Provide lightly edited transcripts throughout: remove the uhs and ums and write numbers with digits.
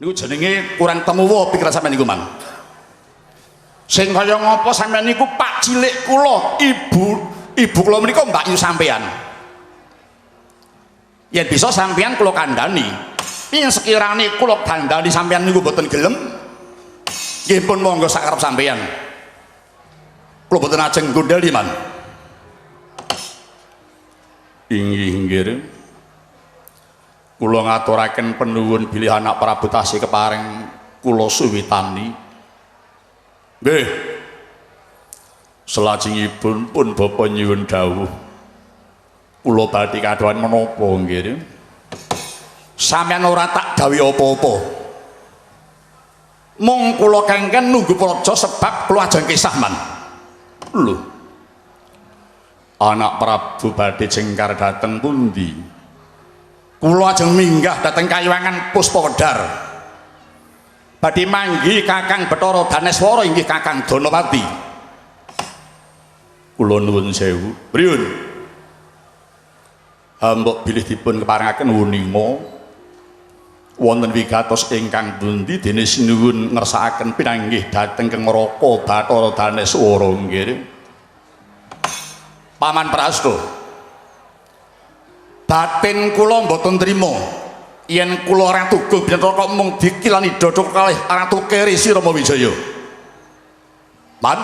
Niku jenenge kurang temuwo pikiran sampeyan niku, Man. Sing kaya ngapa sampeyan niku Pak cilik kula, ibu kula menika Mbak Yu sampeyan. Yen bisa sampeyan kula kandhani, yen sekirane kula kandhani sampeyan niku boten gelem, nggih pun monggo sak karep sampeyan. Kula boten ajeng gondheli, Man. Inggih nggih. Kula ngaturaken penuwun bilih anak Prabu tasih kepareng kula suwitani. Nggih. Selajengipun pun Bapa nyuwun dawuh. Kula badhe kadohan menapa nggih. Sampeyan ora tak gawe apa-apa. Mung kula kengken nunggu praja sebab kula ajeng kisah, Man. Lho. Anak Prabu badhe jengkar dateng pundi? Kula ajeng minggah dhateng Kayuwangan Puspawedhar. Badhe manggi Kakang Bathara Daneswara inggih Kakang Danapati. Kula nuwun sewu. Priyun? Mbok bilih dipun keparengaken wuninga wonten wigatos ingkang pundi dene sinuwun ngersakaken pinanggih dhateng Kang Raka Bathara Daneswara nggih. Paman Prasto. Batin kula mboten trima yen kula Ratu Gobindraka mung dikilani dada kalih Ratu Keri Sirama Wijaya. Man,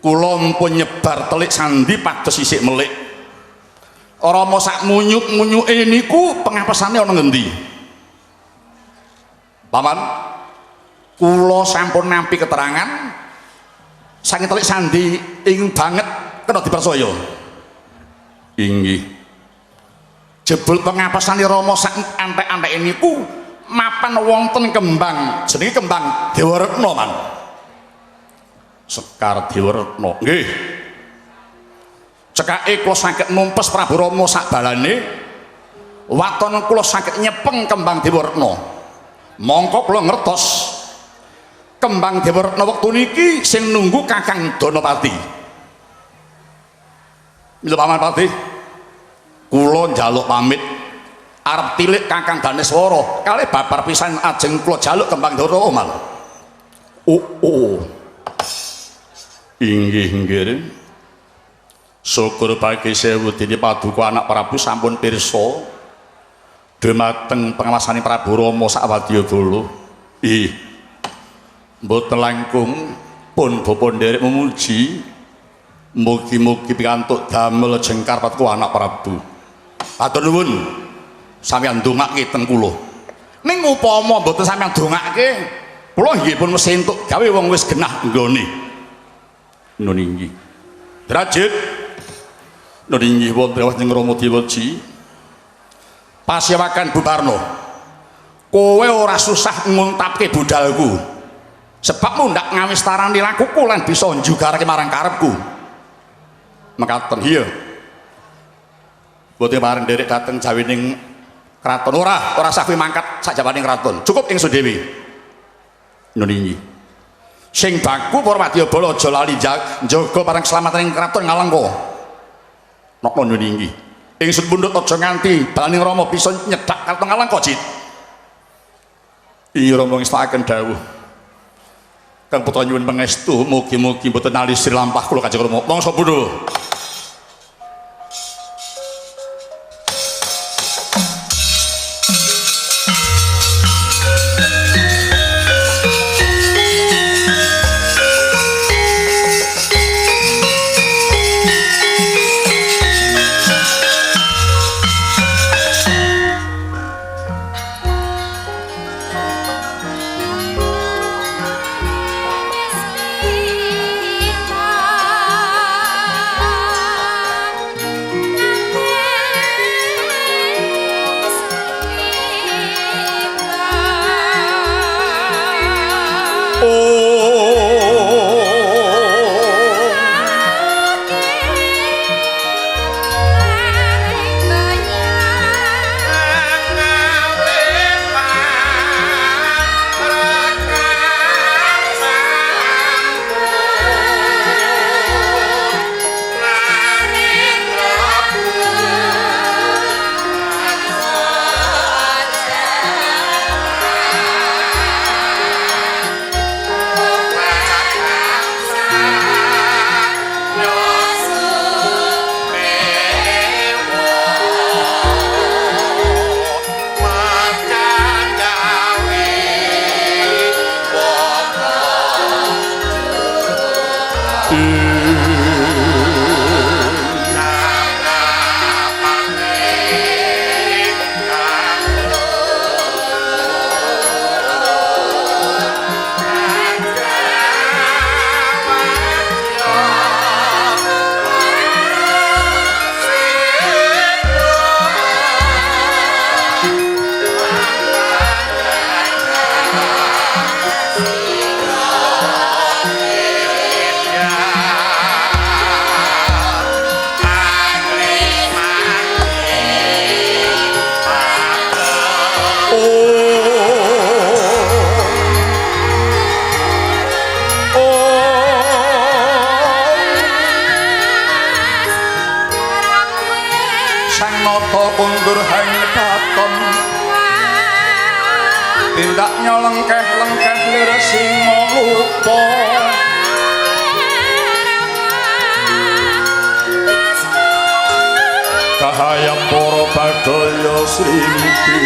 kula mpun nyebar telik sandi pados isik melik. Rama sak munyuk-munyuke niku pengapesane ana ngendi? Paman, kula sampun nampi keterangan saking telik sandi ing banget kena dipersaya. Inggih. Jebul pengapesane Rama sak antek-anteke niku mapan wonten kembang jenenge kembang Dewaretna, Man. Sekar Dewaretna. Nggih. Cekake kula saged numpes Prabu Rama sak balane. Waton kula saged nyepeng kembang Dewaretna. Mongko kula ngertos kembang Dewaretna wektu niki sing nunggu Kakang Danapati. Mila Paman Patih, kula njaluk pamit arep tilik Kakang Daneswara kalih babar pisan ajeng kula jaluk kembang Dewaretna, Man. Oh. Inggih nggih. Syukur bagi sewu dene paduka anak Prabu sampun pirsa dhumateng pengawasaning Prabu Rama sak wadyabala. Ih. Mboten langkung pun bapa nderek memuji. Mugi-mugi pikantuk damel jengkar paduka anak Prabu. Atur nuwun sampeyan ndongake ten kula. Ning upama mboten sampeyan ndongake, kula nggih pun mesti entuk gawe wong wis genah nggone. Nun inggih. Derajat nun inggih wonten ing Rama Dewaji. Pasyawakan Bubarna. Kowe ora susah nguntapke budalku. Sebab mundak ngawis tarani lakuku lan bisa njugarake marang karepku. Mekaten iya. Boten pareng nderek dateng jawining kraton ora sah kowe mangkat sak jawaning kraton. Cukup ingsun dhewe. Nun inggih. Sing baku para wadyabala aja lali njaga parang keselamatan ing kraton Ngalengka. Nokno nun inggih. Ingsun pundhut aja nganti balaning Rama bisa nyedak kraton Ngalengka, Jit. Iya Rama ngestakaken dawuh. Kang putra nyuwun pangestu mugi-mugi mboten alisir lampah kula Kanjeng Rama. Mongso pundhut. Kundur hang katon tindak nyolengkeh-lengkeh lir singa lupa kahayang para badaya srimpi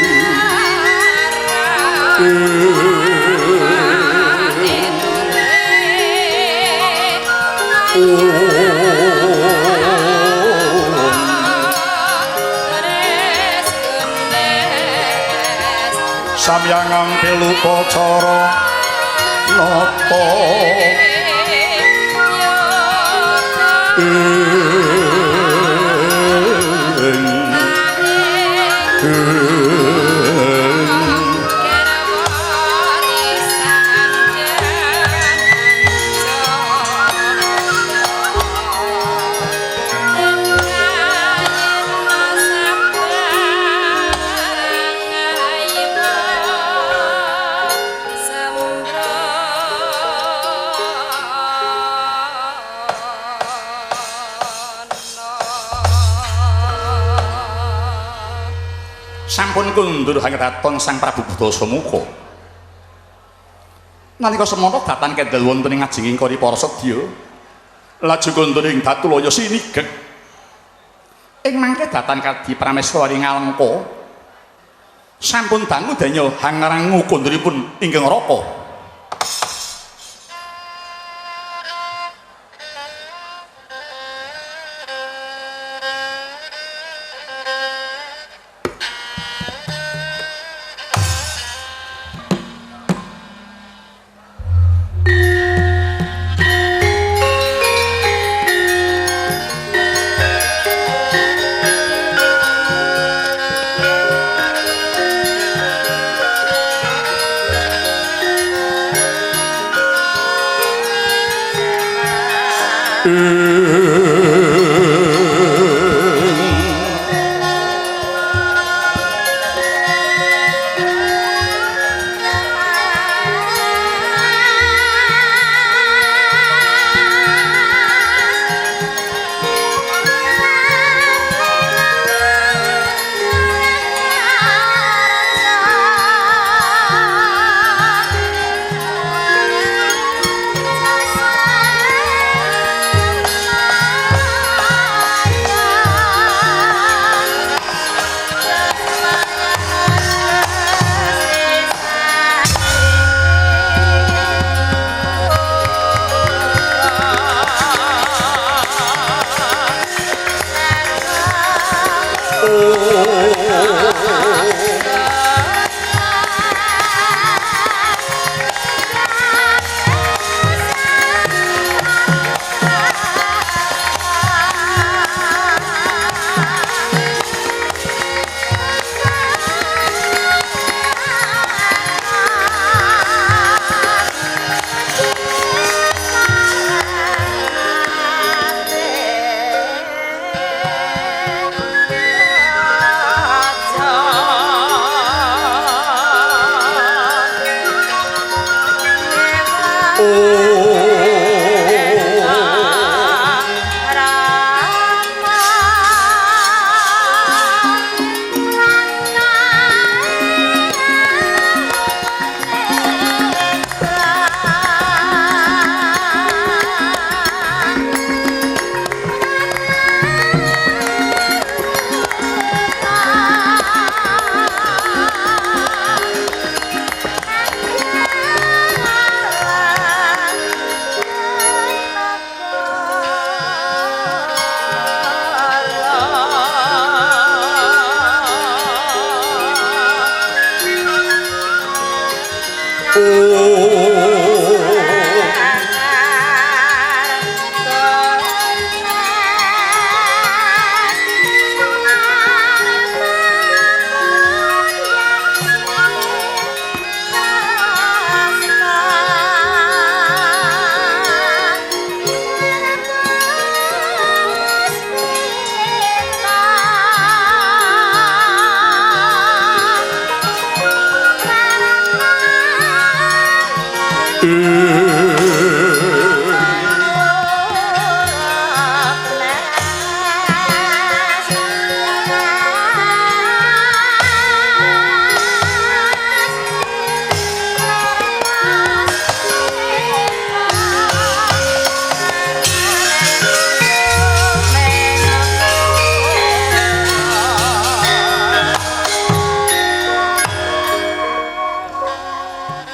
samyangang pelupa cara nata sampun kundur hangraton Sang Prabu Budasamuka nalika semana datan kendel wonten ing ngajenging kori para sedya laju kundur ing Datulaya sinigek ing mangke datan kadi prameswari ngalengka sampun dangu danya hangrangu kunduripun ingkang raka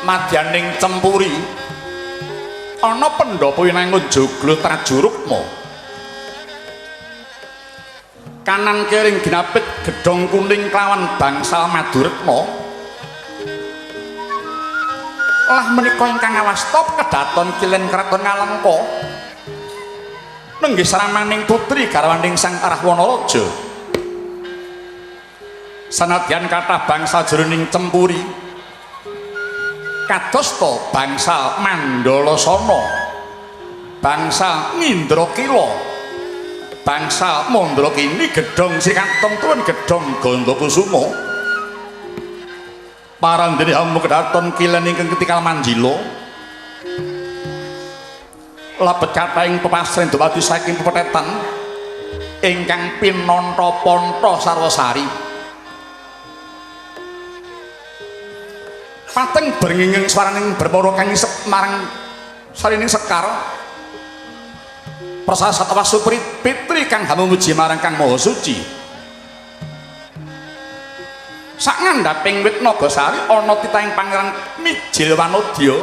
Madyaning Cempuri ana pendhapa winangun joglo Trajurukma kanan kiring ginapit gedhong kuning klawan bangsal Maduretna lah menika ingkang awasta kedaton kilen kraton Ngalengka nenggih sramaning putri garwaning Sang Rahwana Raja sanadyan kathah bangsal jroning Cempuri kadosta bangsal Mandalasana bangsal Ngindrakila bangsal Mandrakini gedhong Srikantong tuwun gedhong Gandakusuma parandene hamu kedaton kilen ingkang ketikal manjila labet kathahing pepasren dumadi saking pepetetan ingkang pinanta panta sarwasari pateng bernginging swaraning bermara kang isep marang sarining sekar prasasat wasupri pitri kang hamuji marang Kang Maha Suci sak ngandhaping wit Nagasari ana titahing Pangeran Mijil Wanodya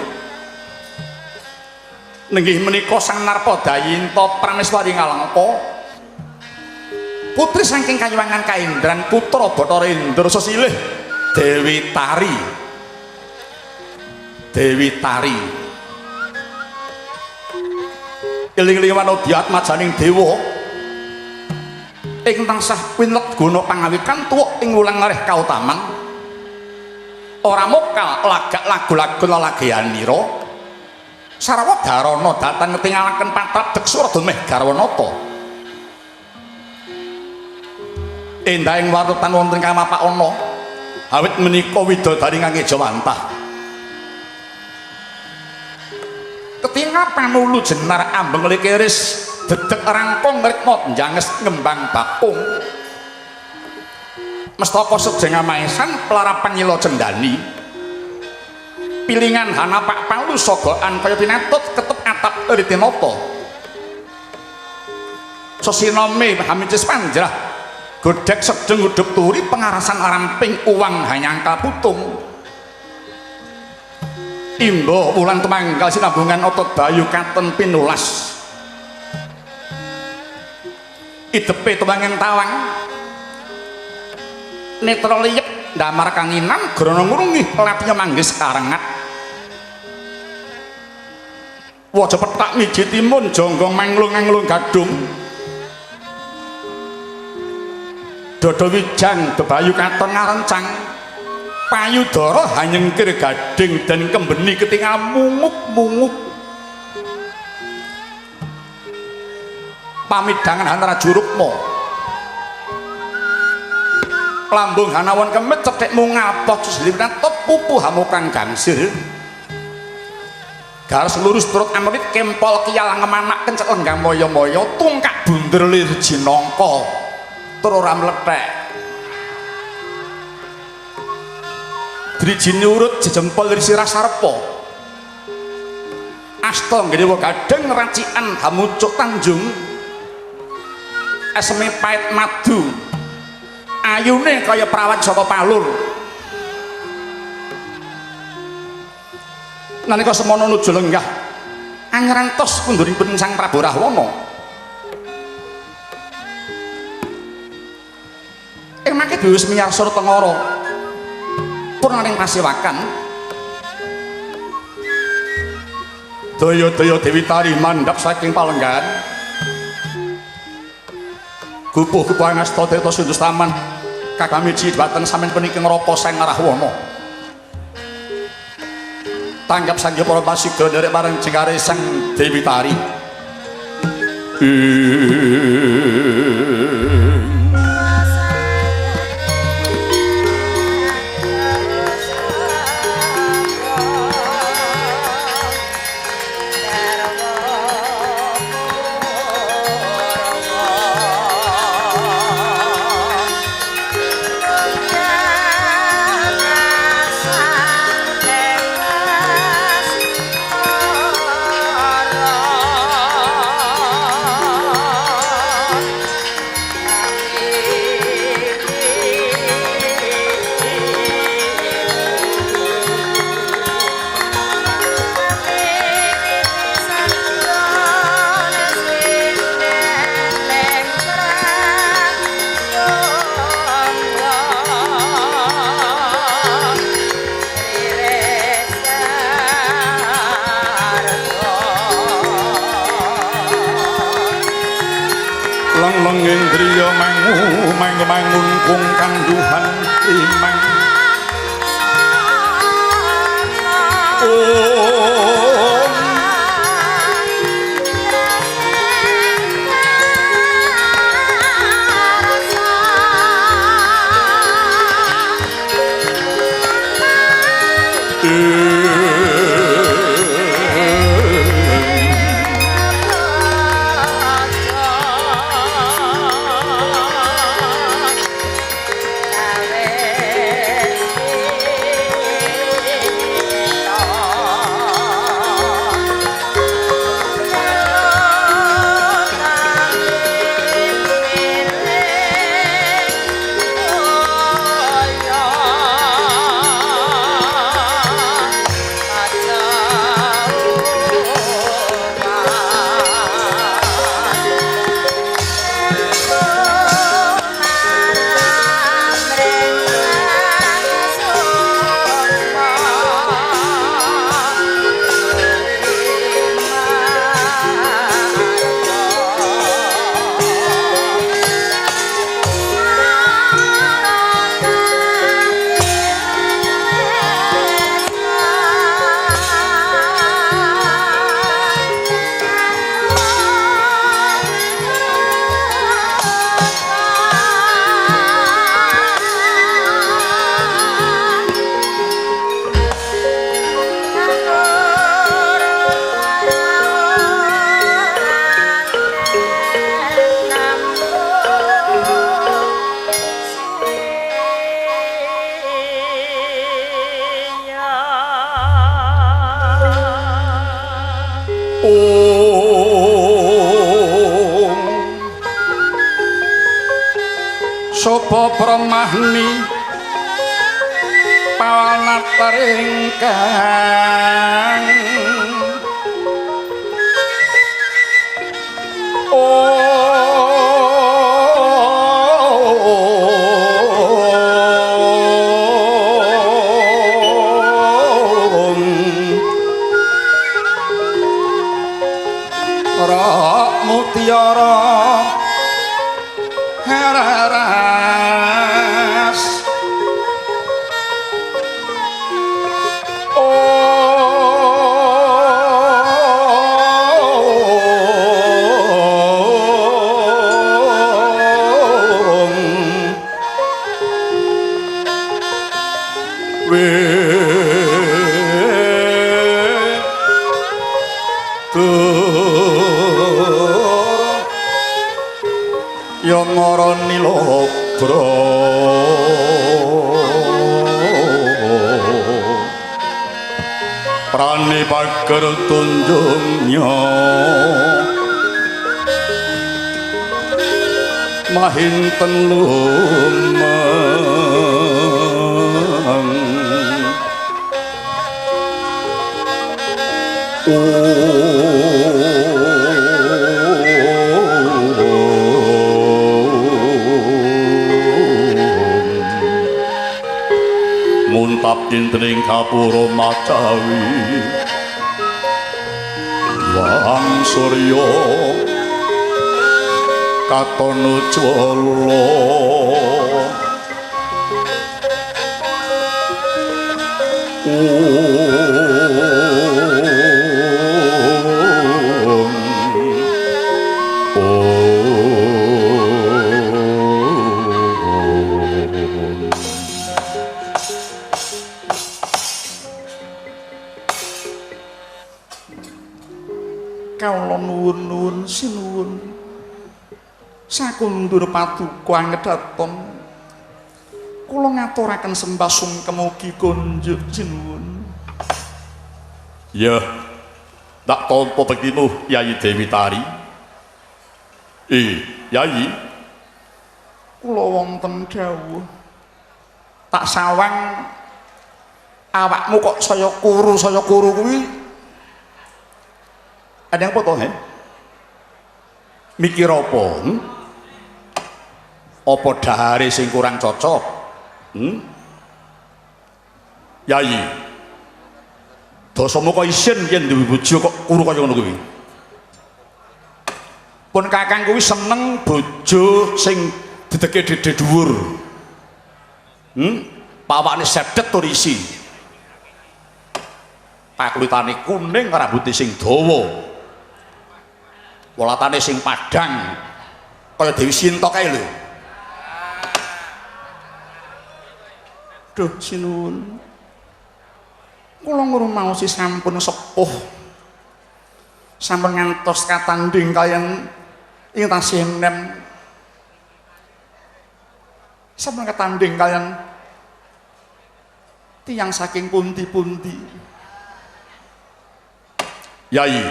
nenggih menika Sang Narpadayinta Prameswari Ngalengka putri saking kayuwangan Kaendran putra Bathara Indra sesilih Dewi Tari iling-iling Wanodya atmajaning dewa ing tansah winlet guna pangawikan tuwuk ing wulang ngarih kautaman ora mokal lagak lagu-lagu lalageanira sarwa darana datang ngetingalaken patrap Deksura Dumeh Garwanata endahing wartetan wonten kamapak ana awit menika widodari ngangge jawantah ketinga panulu jenar ambeng likiris dedek rangkong ngrikmot njanges ngembang bakung mestaka sedeng maesan pelarapan nyila cendani pilingan hanapak palu sogokan kaya pinatut ketep atap ritinata sosinome hamicis panjrah godhek sedeng udhep turi pengarasan aramping uwang hanyangkal putung imba wulan temanggal sinambungan otot bayu katon pinulas idepe tembanging tawang netra liyep ndamar kanginan grana ngrungi latya manggis karengat waja petak miji timun jonggong manglung-anglung gadung dodo wijang bebayu katon ngarencang payudara hanyengkir gading dan kembeni ketingal munguk-munguk pamidangan antara Jurukma lambung hanawan kemet cetek mungapot susliwat pupu hamukan gangsir garis lurus turut amrit kempol kiyal ngemanak kencet lenggang moyo-moyo tungkak bunder lir jinongko terora meletek drijine urut jejempol dari sirah sarpa asta nggedewa gadeng racikan hamucuk Tanjung esme pait madu ayune kaya perawat saka palur nalika semono nuju lenggah angerantos kunduripun Sang Prabu Rahwana ing mangke biwis miyarsa tengara purnaning pasewakan daya-daya Dewi Tari mandhap saking palenggan gupuh-gupuh ngasta Tirta Sundus Taman kakamiji dhateng sampeyan puniki ngrapa Sang Rahwana tanggap sanggih para pasiga nderek marang jengare Sang Dewi Tari mangun kung kanduhan imang Sopo pramahni pawanat ringkang Rak mutiara heraras yang ngarani lobro prane pager tunjungnya mahinten lumeng muntap dintening kapura macawi wang surya katon ujwala kawula nuwun sinuwun sakundur paduka ngedhaton kula ngaturaken sembah sungkem ugi kunjuk sinuwun ya tak tampa begitu Yayi Dewi Tari Yayi kula wonten dawuh tak sawang awakmu kok saya kuru kuwi ada yang foto, mikir apa? Apa dahare sing kurang cocok? Yayi, dosamu kok isin yen duwe bojo kok kuru kaya ngono kuwi. Pun kakang kuwi seneng bojo sing dedeke dede dhuwur. Pawakne sedhet tur isi. Pakulitane kuning, rambuté sing dawa. Welatane sing padhang. Kaya Dewi Sinta kae lho. Duh sinuwun. Kula ngrumaosi sampun sepuh. Sampun ngantos katanding kaliyan ing tasih enem. Sampun katanding kaliyan tiyang saking pundi-pundi. Yai,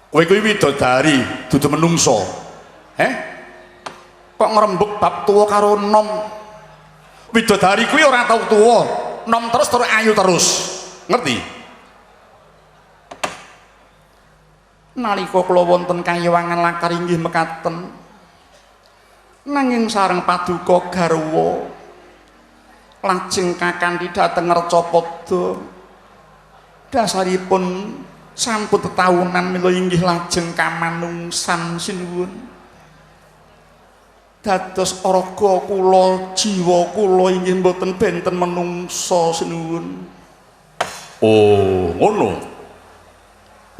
kowe kuwi widodari dudu menungso. Kok ngrembug bab tuwa karo nom? Widodari kuwi ora tau tuwa, nom terus ayu terus. Ngerti? Nalika kula wonten kayewangan lakar inggih mekaten. Nanging sareng paduka garwa lajeng kakanthi dhateng Recapada. Dasaripun sampun tetahunan mila inggih lajeng kamanungsan sinuwun. Dados raga kula jiwa kula inggih mboten benten menungsa sinuwun. Oh, ngono.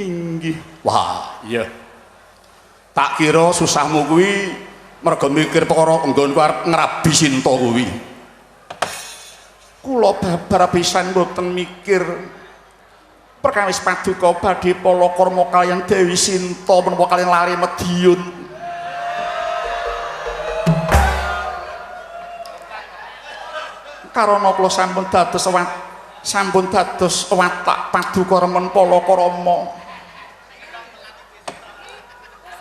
Inggih. Wah, iya. Tak kira susahmu kuwi merga mikir perkara nggonku arep ngrabi Sinta kuwi. Kula babar pisan mboten mikir perkawis paduka badhe palakrama kaliyan Dewi Sinta menapa kaliyan lare Medyun. Karana kula sampun dados watak paduka remen palakrama.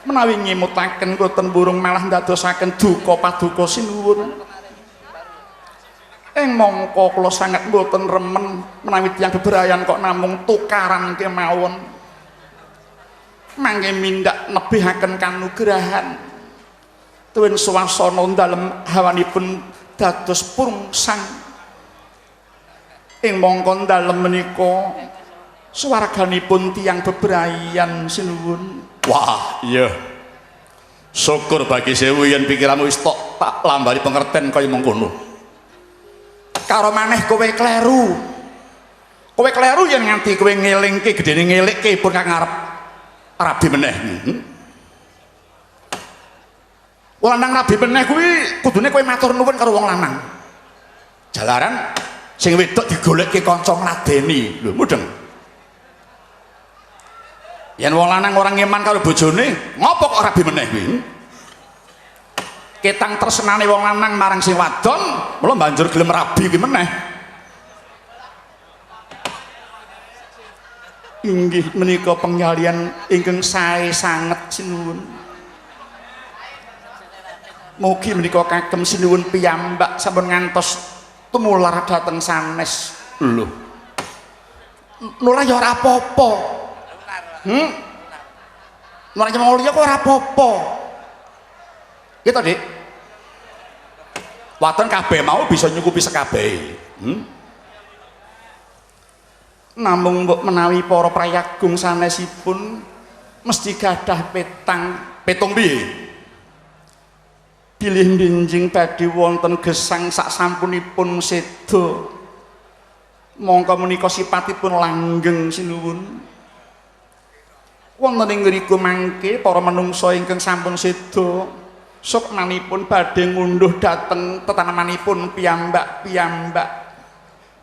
Menawi ngimutaken boten burung malah ndadosaken duka paduka sinuwun. Ing mangka kula sanget boten remen menawi tiyang bebrayan kok namung tukaran kemawon. Mangke mindak nebihaken kanugrahan. Tuwin swasana dalem hawanipun dados pungsang. Ing mangka dalem menika swarganipun tiyang bebrayan sinuwun. Wah, iya. Syukur bagi sewu yen pikiranmu wis tak lambari pengerten kaya mengkono. Karo maneh kowe kleru. Kowe kleru yen nganti kowe ngelingke gedene ngelikke pun kang ngarep rabi meneh. Lanang rabi meneh kuwi kudune kowe matur nuwun karo wong lanang. Jalaran sing wedok digolekke kanca ngladeni. Lho, mudeng. Yen wong lanang orang ngeman karo bojone, ngopo kok rabi meneh kuwi? Ketang tresnane wong lanang marang sing wadon, mula banjur gelem rabi kuwi meneh. Inggih menika penggalian ingkang sae sanget sinuwun. Mugi menika kagem sinuwun piyambak sampun ngantos tumular dhateng sanes. Lho. Nular ya ora apa-apa. Nular mulya kok ora apa-apa. Gitu, Dik. Wadon kabeh mau bisa nyukupi sekabehe. Namung mbok menawi para prayagung sanesipun mesti gadah petung piye? Bilih benjing badhe wonten gesang sak sampunipun seda. Mongko menika sipatipun langgeng sinuwun. Wonten ing ngriku mangke para manungsa ingkang sampun seda sukmanipun badhe ngunduh dhateng tetanamanipun piyambak-piyambak.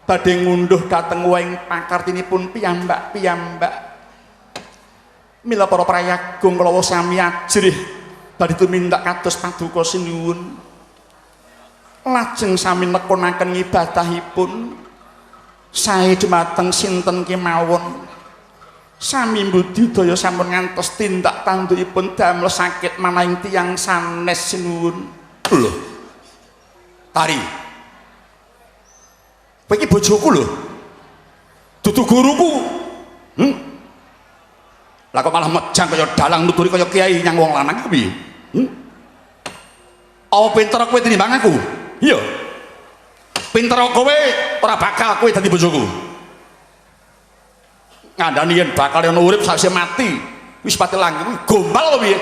Badhe ngunduh dhateng wing pakartinipun piyambak-piyambak. Mila para prayagung kula sami ajrih badhe tumindak kados paduka sinuwun. Lajeng sami nekonaken ngibadahipun sae dumateng sinten kemawon. Sami budidaya sampun ngantos tindak tandukipun damel sakit manahing tiyang sanes sinuwun. Lho. Tari. Kowe iki bojoku lho. Dudu guruku. Lah kok malah mejang kaya dalang nuturi kaya kiai nyang wong lanang piye? Apa pinter kowe tinimbang aku? Iya. Pinter kowe ora bakal kowe dadi bojoku. Ngandani yen bakal ono urip sawise mati wis pati langgeng gombal apa piye?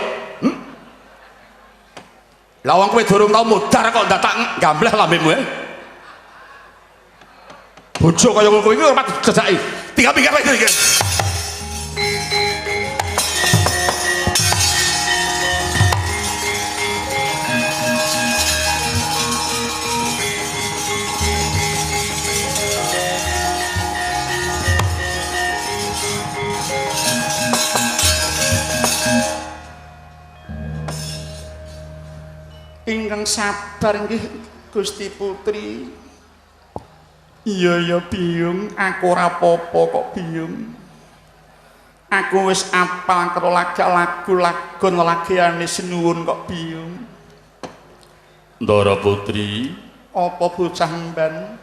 Lah wong kowe durung tau mudhar kok dadak gambleh lambemu ya. Bojo kaya ngono iki ora patut dijajaki. Tinggal pinggir iki. Ingkang sabar nggih Gusti Putri. Iya ya Biyung, aku ora apa-apa kok Biyung. Aku wis apal karo lagu lagon lagiane sinuwun kok Biyung. Ndara Putri, apa bocah mban?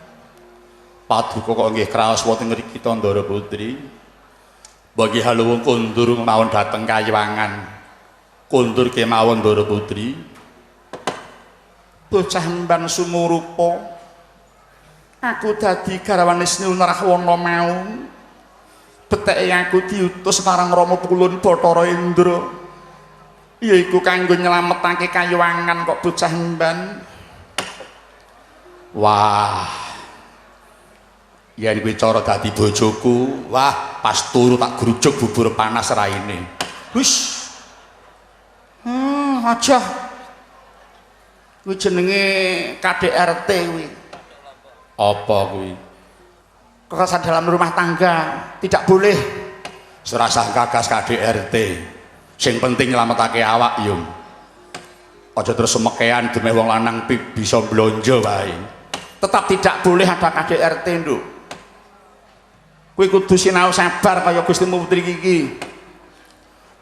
Paduka kok nggih kraos wonten mriki ta Ndara Putri. Bagi haluwung kundur mawon dateng Kayuwangan. Kundur kemawon Ndara Putri. Bocah mban sumurupa aku dadi garwane Sinuwun Rahwana mau beteke aku diutus marang Rama Kulun Bathara Indra yaiku kanggo nyelametake Kayuwangan kok bocah mban. Wah yen kuwi cara dadi bojoku wah pas turu tak grujuk bubur panas raine. Wis aja kuwi jenenge KDRT kuwi. Apa kuwi? Kekerasan dalam rumah tangga tidak boleh. Serasa gagas KDRT. Sing penting nyelametake awak yo. Aja terus semekean demi wong lanang bisa blonjo wae. Tetap tidak boleh ada KDRT, Nduk. Kuwi kudu sinau sabar kaya Gusti Putri iki.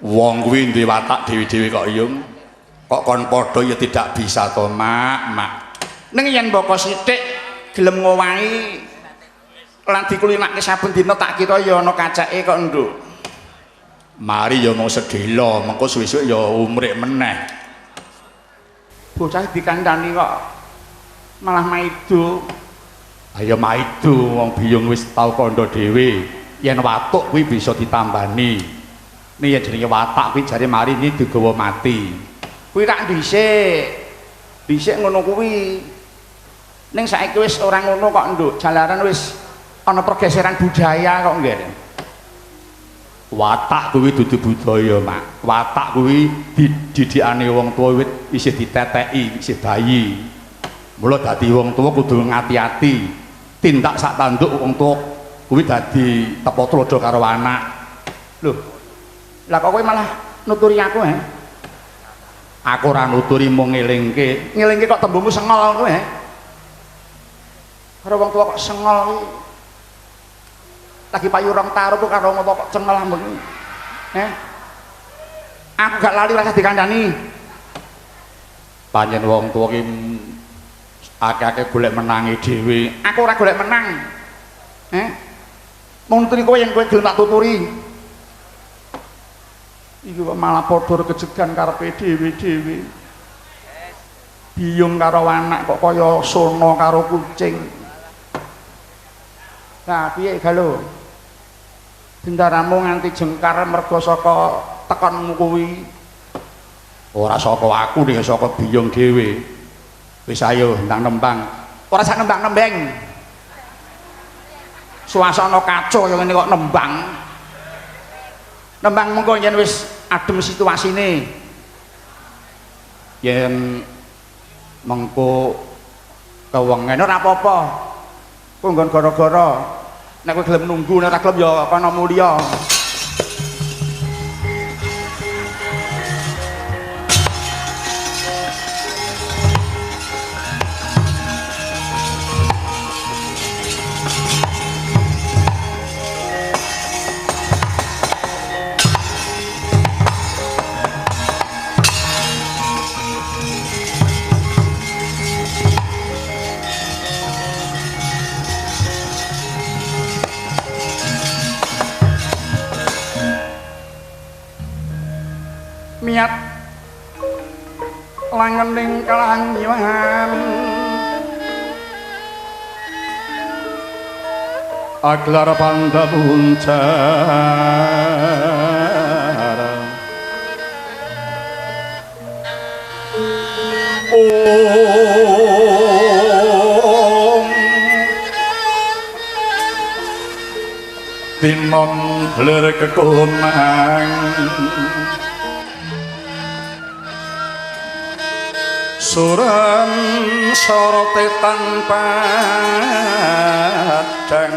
Wong kuwi duwe watak dewi-dewi kok yung. Kok kon padha ya tidak bisa to mak ning yen mboko sithik gelem ngowahi lan dikulinake saben dina tak kira ya ana kacake kok Nduk. Mari ya mung sedhela mengko suwe-suwe ya umrik meneh. Bocah dikandani kok malah maido. Ayo maido wong Biyung wis tau kandha dhewe yen watuk kuwi bisa ditambani. Ning yen jenenge watak kuwi jare mari ini digawa mati. Kuwi rak dhisik ngono kuwi ning saiki wis ora ngono kok Nduk jalaran wis ana pergeseran budaya kok nggih. Watak kuwi dudu budaya mak watak kuwi dididikane wong tuwa wit isih diteteki isih bayi mula dadi wong tuwa kudu ngati-ati tindak sak tanduk wong tuwa kuwi dadi tepa tulodo karo anak. Lho lah kok kowe malah nuturi aku Aku ora nuturi mung ngelingke kok tembungmu sengol kowe karo wong tuwa kok sengol kuwi lagi payu rong taruh karo ngopo kok cengol ambek aku gak lali rasa dikandani panjen wong tuwa ki akeh-akeh golek menangi dhewe aku ora golek menang mung nuturi kowe yen kowe gelem tak tuturi iki kok malah padha kejegan karepe dhewe-dhewe. Biyung karo anak kok kaya sono karo kucing. Nah, piye galo? Bendaramu nganti jengkar mergo saka tekonmu kuwi. Ora saka aku ning saka Biyung dhewe. Wis ayo ndang nembang. Ora sak nembang-nembeng. Suasana kacau yang ngene kok nembang. Nembang mengko yen wis adem situasine yen mengko kewengen ora apa-apa kok nggon gara-gara nek kowe gelem nunggu nek ora gelem ya kana mulya. Miat langening kalangiwan aglar pandabuncara tinon lir kekunang suram sorote tanpa padang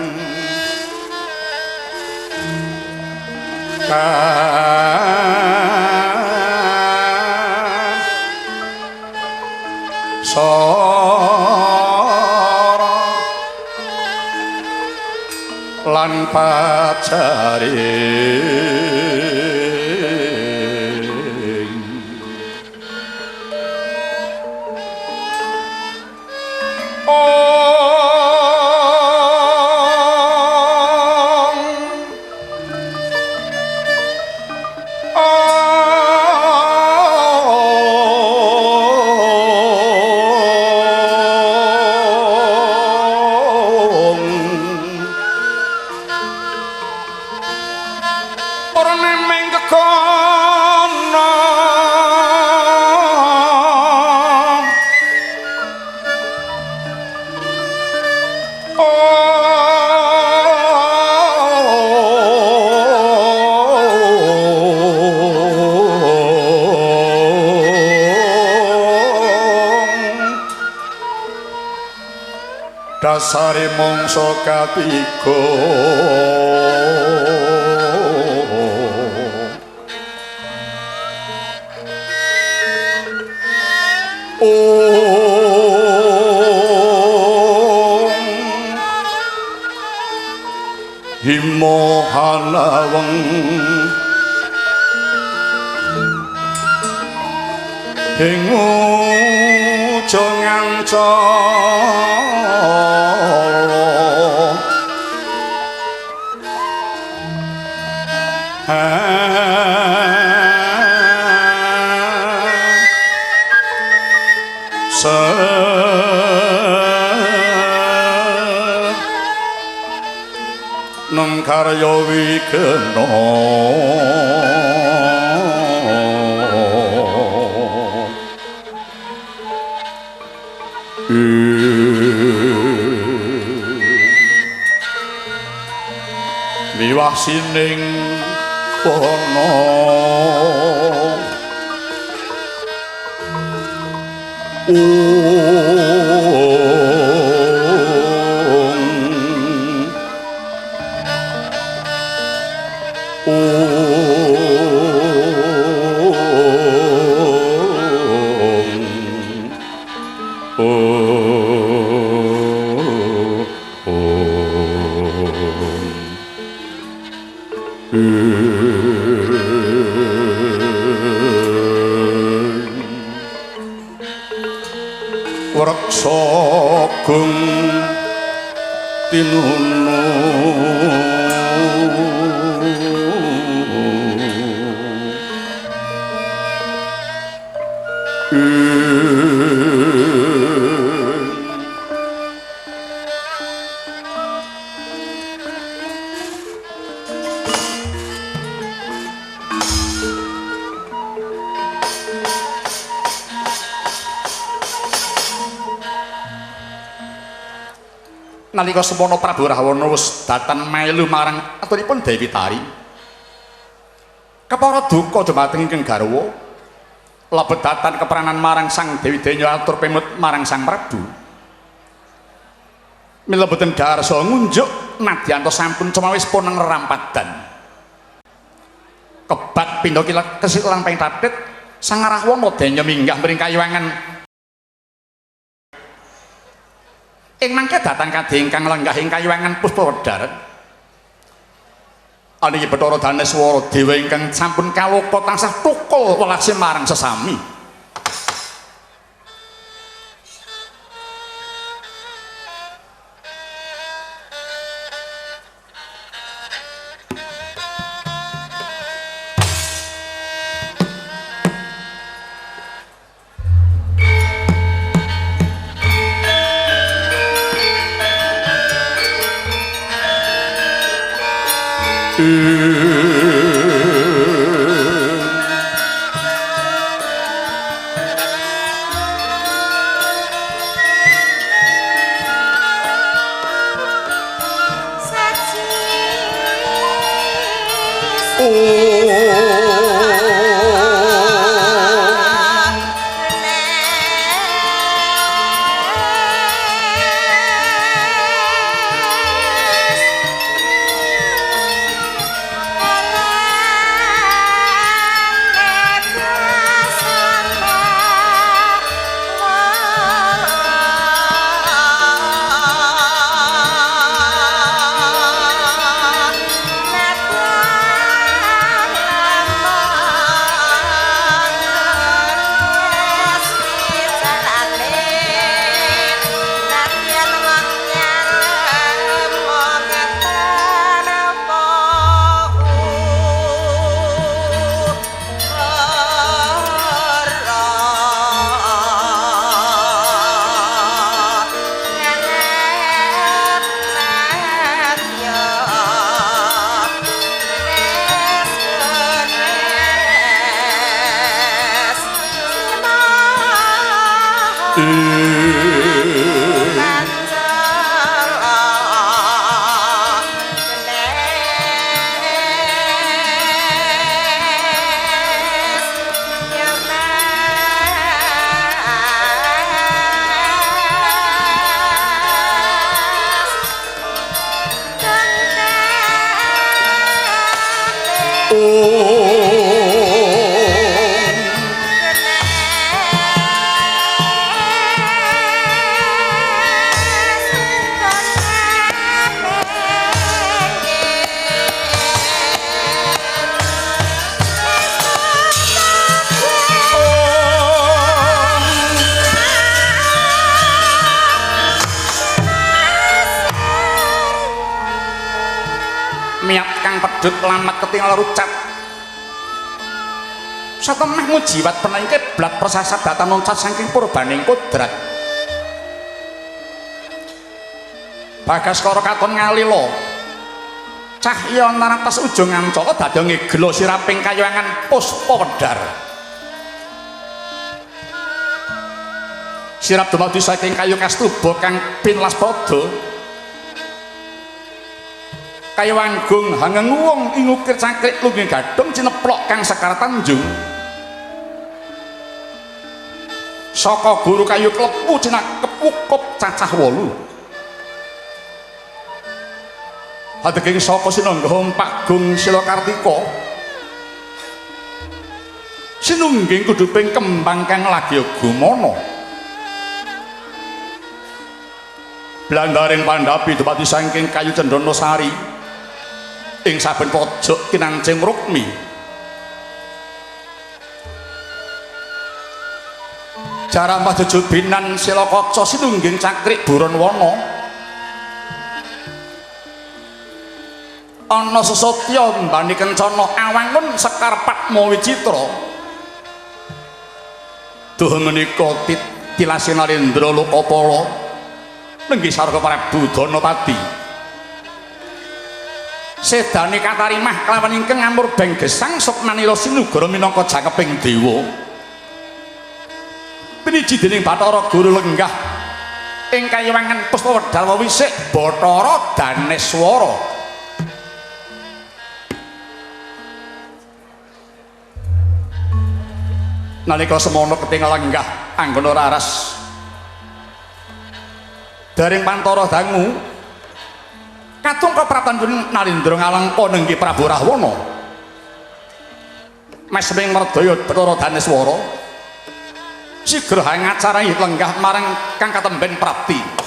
soro lan pajaring dasare mangsa katiga himohanaweng ing ujung nang karya wigena liwah sining wana Wreksa gung tinunu nalika semana Prabu Rahwana wis datan melu marang aturipun Dewi Tari kepara duka dumateng ingkang garwa lebetatan keperanan marang Sang Dewi Denya atur pemut marang Sang Prabu mila boten darsa ngunjuk nadyanto sampun cemawis pun ngrampadan kebat pindha kilat kesilan ping tatit Sang Rahwana Denya minggah mring kayuwangan ing mangke datang kadhe ingkang lenggah ing kayuwangan Puspawedhar aniki Bathara Daneswara dewa ingkang sampun kaloka tansah tukul welase marang sesami Pedhut lamat ketingal rucat satemeh mujiwat penengke blat persasat datan noncat saking purbaning kodrat Bagaskara katon ngalila cahya naratas ujung ngancala dadi ngegelo siraping kayuwangan puspa wedhar sirap dumadi saking kayu kastuba kang pinlas pada kayu wanggung hangeng wong ing ukir cangkrik lungging gadhong cineplok kang sekar tanjung saka guru kayu klepu cinakep ukup cacah 8 hadeging saka sinangga Pagung Silakartika sinungging kuduping kembang kang lagi gumana blandaring pandhapi dumadi saking kayu cendana sari ing saben pojok kinancing rukmi jarambah jejubinan silakaca sinungging cakrik buron wana ana sesotya mbani kencana awangun sekar Padma Wicitra duh menika tilasi Narendra Lokapala nenggih sarga Prabu Danapati sedane katarimah kelawan ingkang ngamur beng gesang Sukmanira Sinugara minangka jangkeping dewa piniji dening Bathara Guru lenggah ing kayuwangan Puspawedhar wisik Bathara Daneswara nalika semono ketingal lenggah anggone raras daring Pantara dangu katung kepratanipun Narendra ngalengka nenggih Prabu Rahwana mesming merdaya Bathara Daneswara sigra ngacarai lenggah marang kang katemben prapti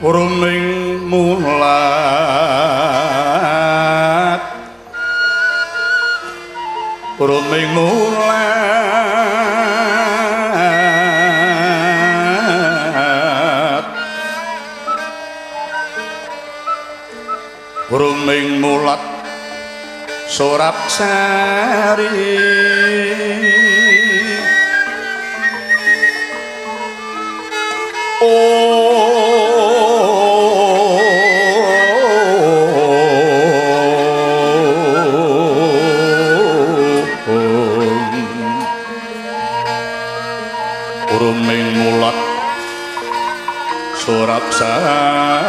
Urming mulat Urming mulat Urming mulat Surabsari Urming mulat Surabsari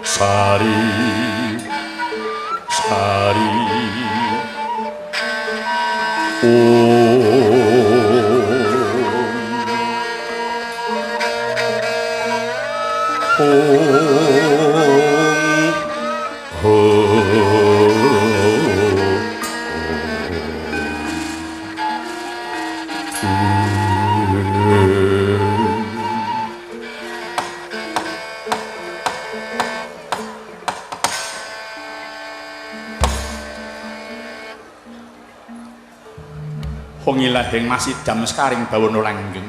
Sari Sari pengilahing masih dam sekaring bawono langgeng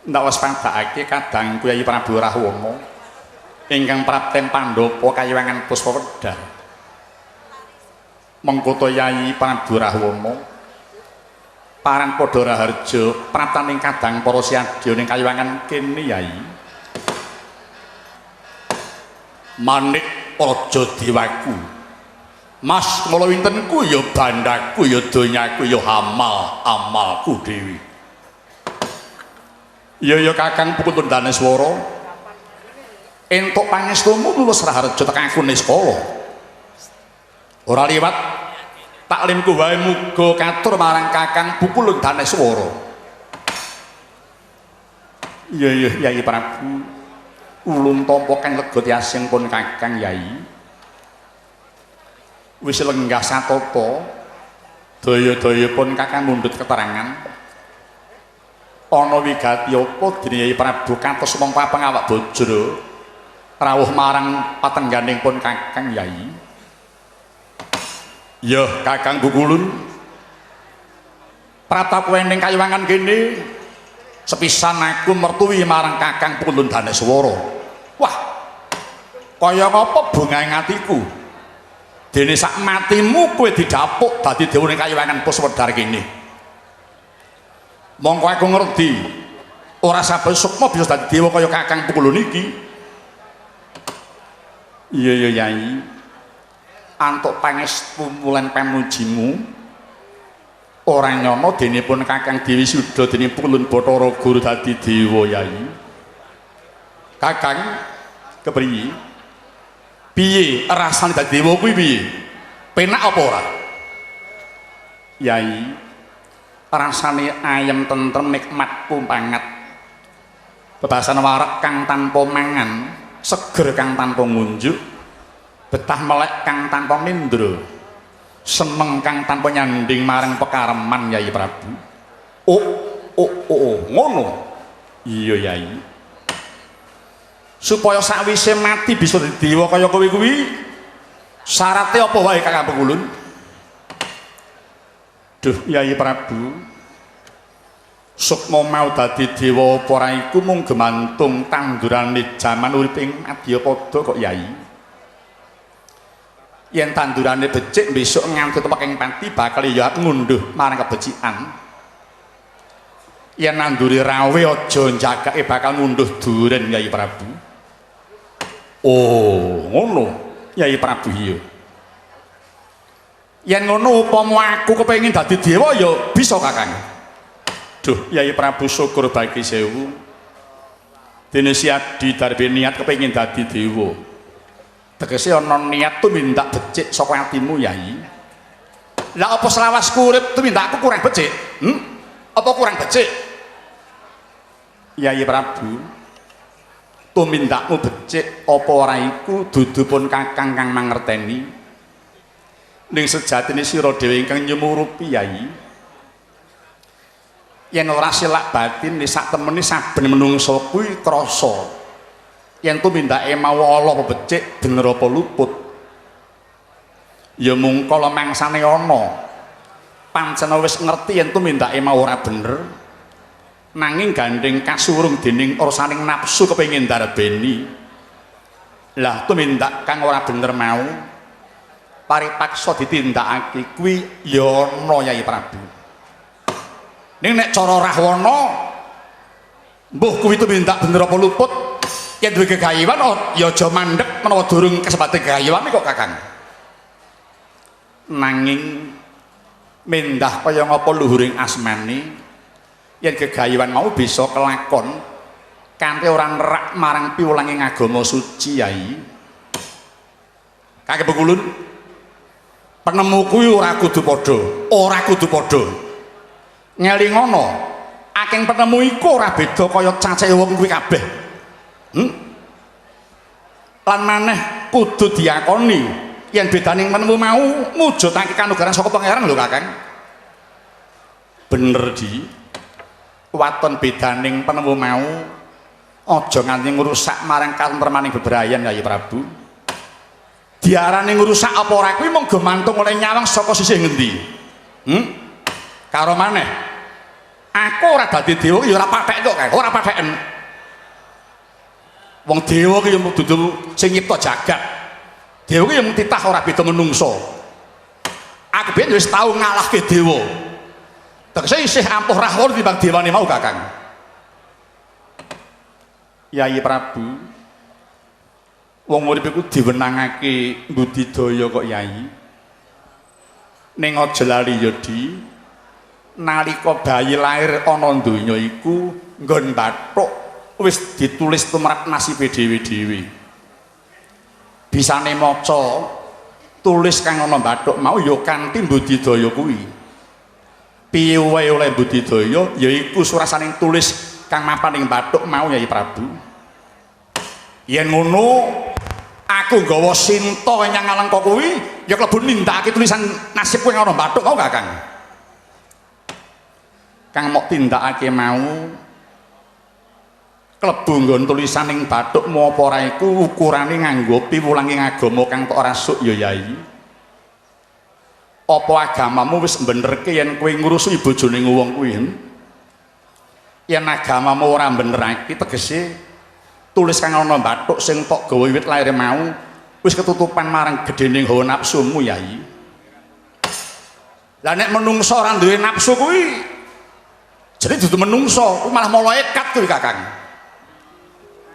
ndak wis padhake kadang Kyai Prabu Rahwana ingkang prapten Pandhapa kayiwangan Puspawedah mengkoto Yai Prabu Rahwana paran padha raharja praptaning kadang para siadya ning kayiwangan kene Yai Manik Raja Dewaku Mas mula wintenku ya bandaku ya donyaku ya amalku dhewe. Ya Kakang Pukul Daneswara. Entuk pangestumu lulus raharja tekan aku niskala. Ora liwat taklimku wae muga katur marang Kakang Pukul Daneswara. Ya Yai Prabu. Ulun tampa kang lega tiasing pun Kakang Yai. Wis lenggah satata daya-daya pun Kakang mundhut keterangan ana wigati apa dene Yai Prabu kantos mung pengawak bajra rawuh marang patengganing pun Kakang Yai ya Kakang Bukulun pratap wening kayiwangan kene sepisan aku mertuwi marang Kakang Pukul Daneswara wah kaya ngapa bungaing atiku dene sak matimu kowe didapuk dadi dewa ning kayiwangan Puspawedah kene. Mongko aku ngerti ora saben sukma bisa dadi dewa kaya Kakang Pukul niki. Iya Yai. Antuk pangestu mulan pamujimu ora nyono dene pun Kakang Dewi Suda dene Pukul Bathara Guru dadi dewa Yai. Kakang kepriye? Piye rasane dadi dewa kuwi piye? Penak apa ora? Yai, rasane ayem tentrem nikmat pumangat. Bebasan warak kang tanpa mangan, seger kang tanpa ngunjuk, betah melek kang tanpa nindra, seneng kang tanpa nyanding marang pekareman Yai Prabu. Ngono. Iya Yai. Supaya sakwise mati bisa dadi dewa kaya kowe kuwi syaratnya apa wae Kakang Pengulun? Duh Yai Prabu sukma mau dadi dewa apa ora iku mung gemantung tandurane jaman urip ing Madyapada kok Yai. Yen tandurane becik besok nganti tepak ing pati bakal ya ngunduh marang kebecikan. Yen nanduri rawe aja jagake bakal ngunduh duren Yai Prabu. Oh, ngono. Yai Prabu iya. Yen ngono upama aku kepengin dadi dewa ya bisa Kakang. Duh, Yai Prabu syukur bagi sewu. Dene siadi darbe niat kepengin dadi dewa. Tegese ana niat tumindak becik saka atimu Yai. Lah apa selawasku urip tumindakku kurang becik? Apa kurang becik? Yai Prabu tumindakmu becik apa ora iku dudu pun Kakang kang mangerteni ning sejatine sira dhewe ingkang nyumurupi Yai yen ora silak batin ning sak temene saben menungso kuwi krasa yen tumindake mau ala apa becik bener apa luput ya mung kala mangsane ana pancen wis ngerti yen tumindake mau ora bener nanging gandeng kasurung dening ursaning nafsu kepengin ndarbeni lah tumindak kang ora bener mau paripaksa ditindakake kuwi ya ana Yai Prabu ning nek cara Rahwana mbuh kuwi tumindak bener apa luput yen duwe gegayuhan ya aja mandhek menawa durung kesempatan gegayuhan kok Kakang nanging mendah kaya ngapa luhuring asmane yen gegayuhan mau bisa kelakon kanthi ora nerak marang piwulanging agama suci Yai. Kakang Pengulun penemu kuwi ora kudu padha. Ngelingono akeh penemu iku ora beda kaya cacahe wong kuwi kabeh. Lan maneh kudu diakoni yen bedaning penemu mau mujudake kanugrahan saka pangeran lho Kakang. Bener di waton bedaning penemu mau aja nganti ngrusak marang katentremaning bebrayan Yai Prabu diarani ngrusak apa ora kuwi mung gumantung oleh nyawang saka sisih ngendi Karo maneh aku ora dadi dewa ya ora pathek kok kae, ora patheken. Wong dewa ki ya dudu sing nyipta jagat. Dewa ki ya mung titah ora beda menungso. Aku ben wis tau ngalahke dewa. Tegese isih ampuh rahwana timbang dewane mau Kakang. Yai Prabu, wong urip iku diwenangake budidaya kok Yai. Ning aja lali ya Di, nalika bayi lair ana donya iku nggon bathuk wis ditulis tumrap nasibe dhewe-dhewe. Bisane maca tulis kang ana bathuk mau ya kanthi budidaya kuwi. Piye wae oleh budidaya yaiku surasaning tulis kang mapan ing bathuk mau Yai Prabu. Yen ngono aku nggawa sinta nyang Alengka kuwi ya klebu nindakake tulisan nasib kuwi ana bathuk mau Kakang. Kang mok tindakake mau klebu nggon tulisan ing bathuk mau apa ora iku ukurane nganggo piwulanging agama kang tok rasuk ya Yai. Apa agamamu wis benerke yen kowe ngrusuhi bojone wong kuwi? Yen agamamu ora benerake tegese tulis kang ana bathuk sing tok gawa wiwit lair mau wis ketutupan marang gedhening hawa nafsumu Yai. Lah nek menungso ora duwe nafsu kuwi jadi dudu menungso, kuwi malah malaikat kuwi Kakang.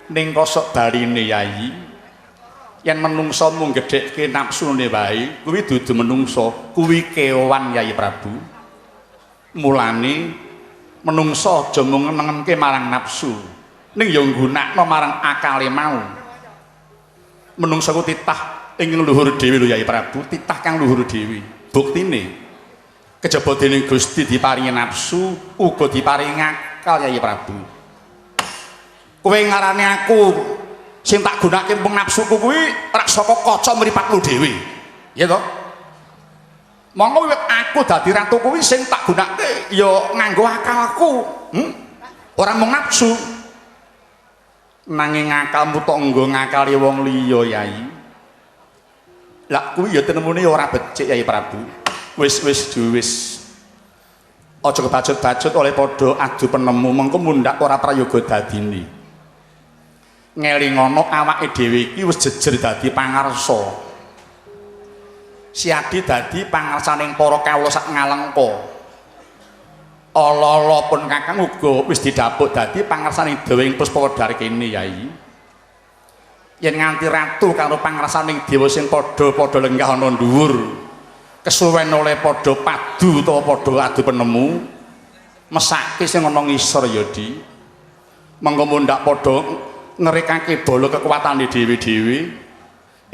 Ning kosok barine Yai, yen menungso mung gedhekke nafsune wae, kuwi dudu menungso, kuwi kewan Yai Prabu. Mulane menungso aja mung nengemke marang nafsu, ning ya nggunakno marang akale mau. Menungso ku titah ing luhur dhewe lho Yai Prabu, titah kang luhur dhewe. Buktine kejaba dening Gusti diparingi nafsu, uga diparingi akal Yai Prabu. Kowe ngarani aku sing tak gunake mung nafsuku kuwi rak saka kaca mripatmu dhewe. Ya to? Monggo wiwit aku dadi ratu kuwi sing tak gunake ya nganggo akalku. Ora mung nafsu. Nanging akalmu tok nggo ngakali wong liya Yai. Lah kuwi ya tenemune ora becik Yai Prabu. Wis aja kebacut-bacut oleh padha adu penemu mengko mundhak ora prayoga dadine. Ngelingono awake dhewe iki wis jejer dadi pangarsa. Siadi dadi pangarsaning para kawula sak Ngalengka. Ala-ala pun Kakang uga wis didhapuk dadi pangarsaning Dewing Puspawadar kene Yai. Yen nganti ratu karo pangarsaning dewa sing padha-padha lenggah ana dhuwur, kesuwen oleh padha padu utawa padha adu penemu, mesake sing ana ngisor ya Di. Mengko mundhak padha ngerekake bala kekuatane dhewe-dhewe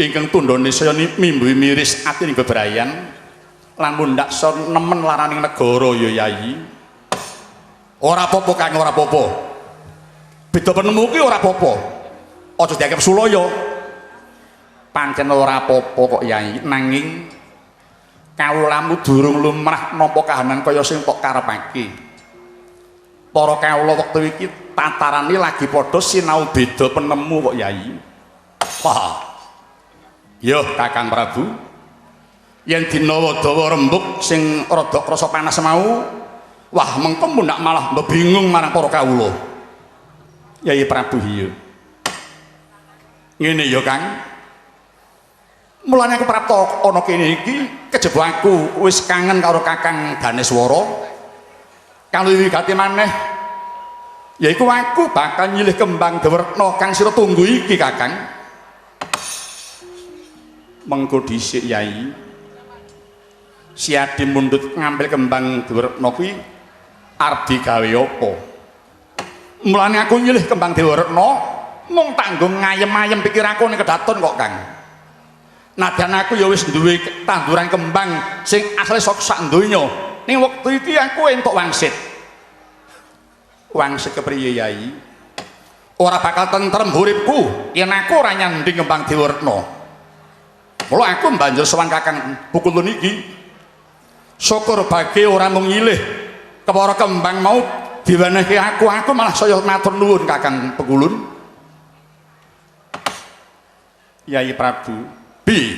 ingkang tundhane saya mimbuhi miris atining bebrayan lan mundhak nemen laraning negara ya Yai. Ora apa-apa Kang, ora apa-apa. Beda penemu ki ora apa-apa. Aja dianggap sulaya. Pancen ora apa-apa kok Yai, nanging kawulamu durung lumrah nampa kahanan kaya sing tok karepake. Para kawula wektu iki tatarane lagi padha sinau beda penemu kok Yai. Wah. Yo Kakang Prabu. Yen dina dawa rembug sing rada krasa panas mau, wah mengko mundak malah bingung marang para kawula. Yai Prabu iya. Ngene ya Kang. Mulane aku prapta ana kene iki kejaba aku wis kangen karo Kakang Daneswara. Kang wiwigati maneh yaiku aku bakal nyilih kembang Dawerna kang sira tunggu iki Kakang. Mengko dhisik Yai. Siadi mundhut ngambil kembang Dawerna kuwi arep digawe apa? Mulane aku nyilih kembang Dawerna mung tanggung ngayem-ayem pikiranku ning kedaton kok Kang. Nadyan aku ya wis duwe tanduran kembang sing asale saka sak donya. Ning wektu iki aku entuk wangsit. Wangsit kepriye Yai? Ora bakal tentrem uripku yen aku ora nyanding kembang Dawerna. Mula aku banjur sowan Kakang Pukulun iki. Syukur bagi ora mung nyilih kepara kembang mau diwenehi aku malah saya matur nuwun Kakang Pukulun. Yai Prabu, bi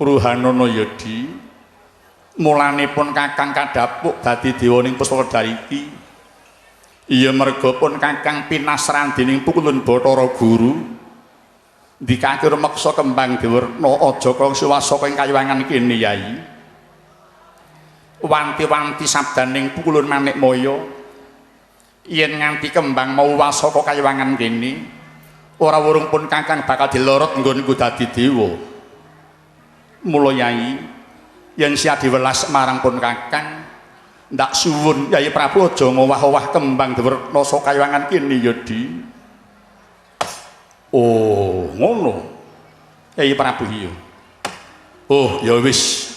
Ruhanono Yodi Mulanipun Kakang kadhapuk dadi dewaning Puspakedar iki. Iya merga pun Kakang pinasran dening Pukulun Bathara Guru. Ndikake rumeksa kembang Dewarna aja kangsiwasa ing kayuwangan kene Yai. Wanti-wanti sabdaning Pukulun Manikmaya yen nganti kembang mau wasaka kayuwangan kene ora wurung pun Kakang bakal dilorot nggonku dadi dewa. Mula Yai yen siya diwelas marang pun Kakang ndak suwun Yai Prabu aja ngowah-owah kembang Dewarna saka kayuwangan kene ya Di. Oh, ngono. Yai Prabu iya. Oh, ya wis.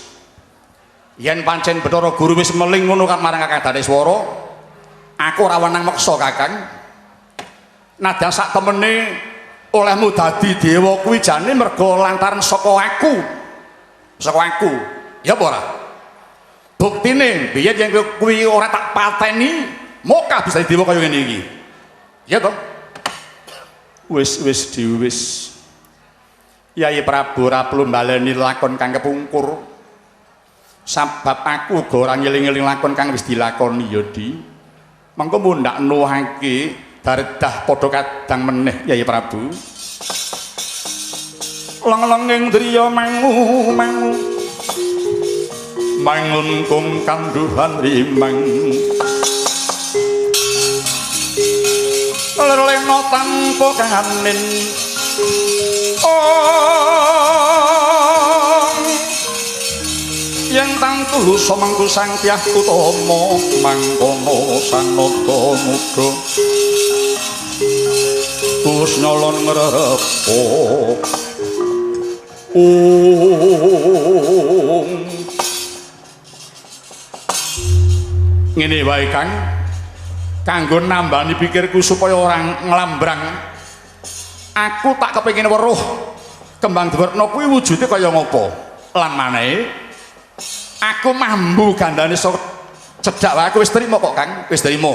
Yen pancen Bathara Guru wis meling ngono kan marang Kakang Daneswara, aku ora wenang meksa Kakang. Nadyan sak temene olehmu dadi dewa kuwi jane merga lantaran saka aku. Saka aku. Ya apa ora? Buktine biyen yen kuwi ora tak pateni, mokah bisa dewa kaya ngene iki. Ya toh? Wis diwis. Yai Prabu ora perlu mbaleni lakon kang kepungkur. Sabab aku uga ora ngeling-eling lakon kang wis dilakoni ya Di. Mengko mundak nuwuhake daredah padha kadang meneh Yai Prabu. Leng-lenging driya mangu mangun kum kanduhan rimang lerlena tanpa kahanin yen tangtu samangku sang tiyah utama mangkono sanada muda Gus nyolon ngrepo ngene wae Kang kanggo nambani pikirku supaya orang nglambrang aku tak kepengin weruh kembang Dewarna kuwi wujude kaya ngopo lan maneh aku mambu gandane sok cedhak wae aku wis trima kok Kang wis trima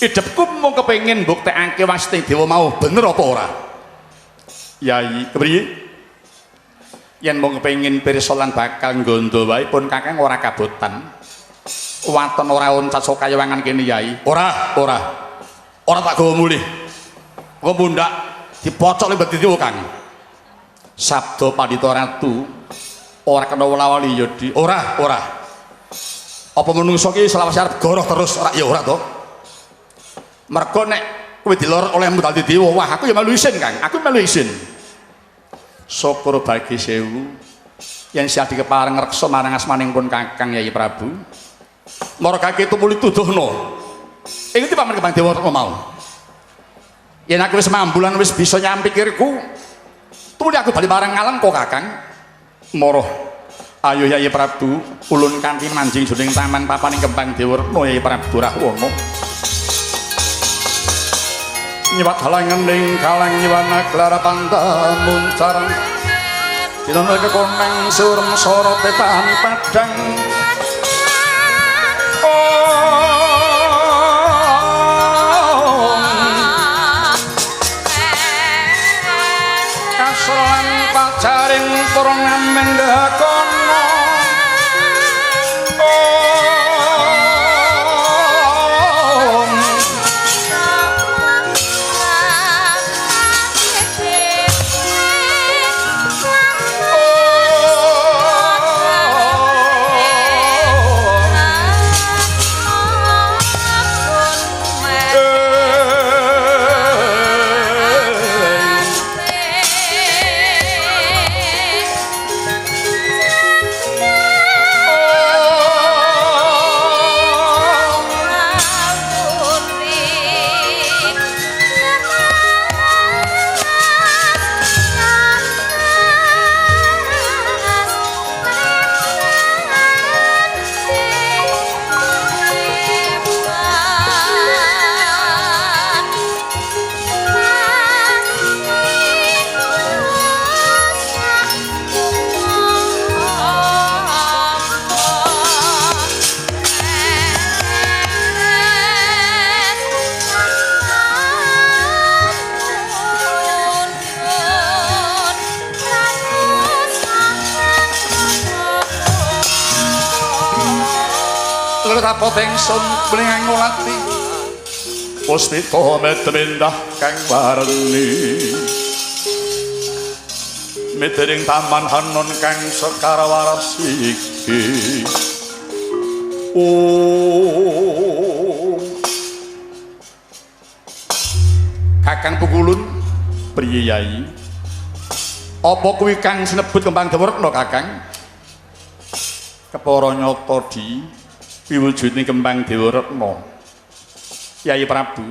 idepku mung kepengin mbuktekake wasting dewa mau bener apa ora Yai kepriye yen mung kepengin pirsa lan bakal nggondo wae pun Kakang ora kabotan waton ora oncat saka kayuwangan kene Yai ora tak gawa mulih kok mundak dipocok lebet ditewu Kang sabda Pandhita Ratu ora kena wala-wali ya Di ora apa menungso ki selawase arep goroh terus ora ya ora to mergo nek kowe dilorot olehmu dadi dewa wah aku ya melu isin Kang aku melu isin syukur bagi sewu yen sia dikepareng reksa marang asmaning pun Kakang Yai Prabu margake tumuli tuduhna ing ngendi paman kembang dewa mau yen aku wis mambulan wis bisa nyampikirku tumuli aku bali marang ngalengka Kakang mara ayo Yai Prabu ulun kanthi manjing jroning taman papaning kembang Dewarna Yai Prabu Rahwana nyiwat halangan ning kalang nyiwana klara pandamun carang dina kekoneng surem sorot tetan padang kasran pacaring porong ameng kono sedulur rapoteng sun mlingang ngolati puspita medemendah kang warni mitering taman hanon kang sekara waras iki Kakang Pukulun priye yai apa kuwi kang sinebut kembang dawarekna Kakang kepara nyata di piwujuding kembang dawarekna Yai Prabu